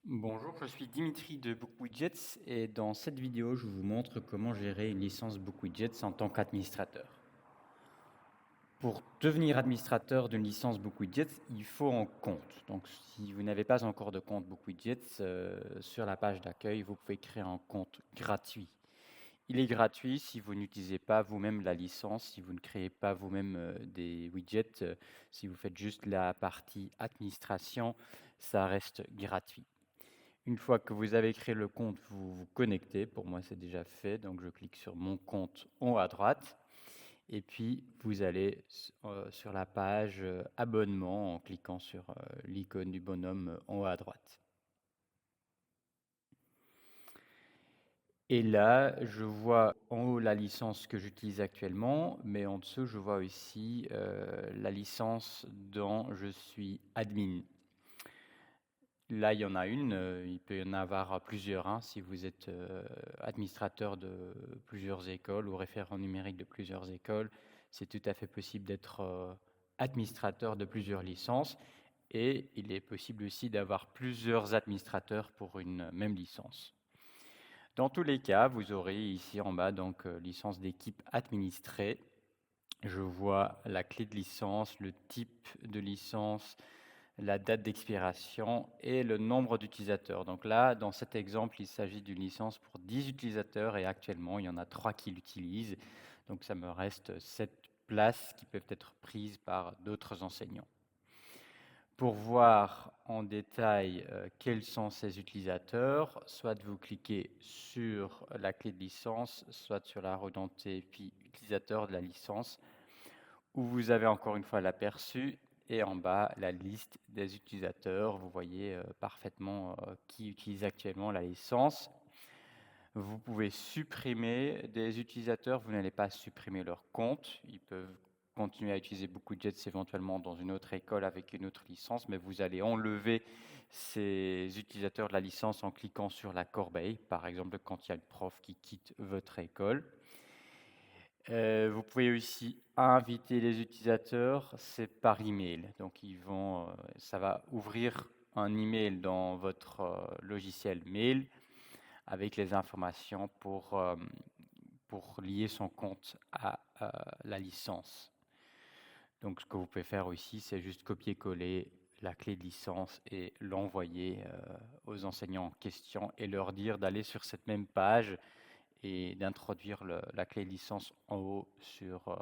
Bonjour, je suis Dimitri de BookWidgets et dans cette vidéo, je vous montre comment gérer une licence BookWidgets en tant qu'administrateur. Pour devenir administrateur d'une licence BookWidgets, il faut un compte. Donc, si vous n'avez pas encore de compte BookWidgets, sur la page d'accueil, vous pouvez créer un compte gratuit. Il est gratuit si vous n'utilisez pas vous-même la licence, si vous ne créez pas vous-même des widgets, si vous faites juste la partie administration, ça reste gratuit. Une fois que vous avez créé le compte, vous vous connectez. Pour moi, c'est déjà fait. Donc, je clique sur mon compte en haut à droite. Et puis, vous allez sur la page abonnement en cliquant sur l'icône du bonhomme en haut à droite. Et là, je vois en haut la licence que j'utilise actuellement, mais en dessous, je vois aussi la licence dont je suis admin. Là, il y en a une, il peut y en avoir plusieurs, hein, si vous êtes administrateur de plusieurs écoles ou référent numérique de plusieurs écoles, c'est tout à fait possible d'être administrateur de plusieurs licences et il est possible aussi d'avoir plusieurs administrateurs pour une même licence. Dans tous les cas, vous aurez ici en bas donc licence d'équipe administrée. Je vois la clé de licence, le type de licence, la date d'expiration et le nombre d'utilisateurs. Donc là, dans cet exemple, il s'agit d'une licence pour 10 utilisateurs et actuellement, il y en a 3 qui l'utilisent. Donc ça me reste 7 places qui peuvent être prises par d'autres enseignants. Pour voir en détail quels sont ces utilisateurs, soit vous cliquez sur la clé de licence, soit sur la redentée puis utilisateur de la licence, où vous avez encore une fois l'aperçu et en bas la liste des utilisateurs. Vous voyez parfaitement qui utilise actuellement la licence. Vous pouvez supprimer des utilisateurs, vous n'allez pas supprimer leur compte. Ils peuvent continuer à utiliser BookWidgets éventuellement dans une autre école avec une autre licence, mais vous allez enlever ces utilisateurs de la licence en cliquant sur la corbeille, par exemple quand il y a le prof qui quitte votre école. Vous pouvez aussi inviter les utilisateurs, c'est par email. Donc ça va ouvrir un email dans votre logiciel mail avec les informations pour lier son compte à la licence. Donc ce que vous pouvez faire aussi, c'est juste copier-coller la clé de licence et l'envoyer aux enseignants en question et leur dire d'aller sur cette même page et d'introduire la clé de licence en haut sur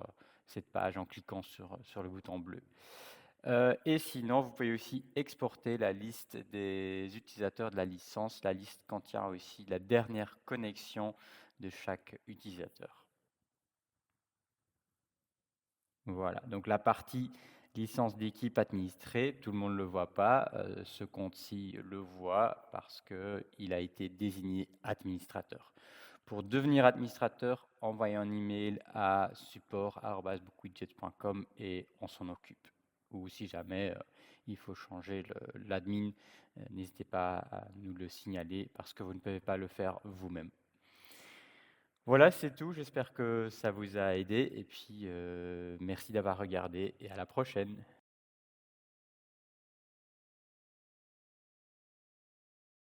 cette page en cliquant sur le bouton bleu. Et sinon, vous pouvez aussi exporter la liste des utilisateurs de la licence. La liste contient aussi la dernière connexion de chaque utilisateur. Voilà, donc la partie licence d'équipe administrée, tout le monde ne le voit pas. Ce compte-ci le voit parce qu'il a été désigné administrateur. Pour devenir administrateur, envoyez un email à support@bookwidgets.com et on s'en occupe. Ou si jamais il faut changer l'admin, n'hésitez pas à nous le signaler parce que vous ne pouvez pas le faire vous-même. Voilà, c'est tout. J'espère que ça vous a aidé et puis merci d'avoir regardé et à la prochaine.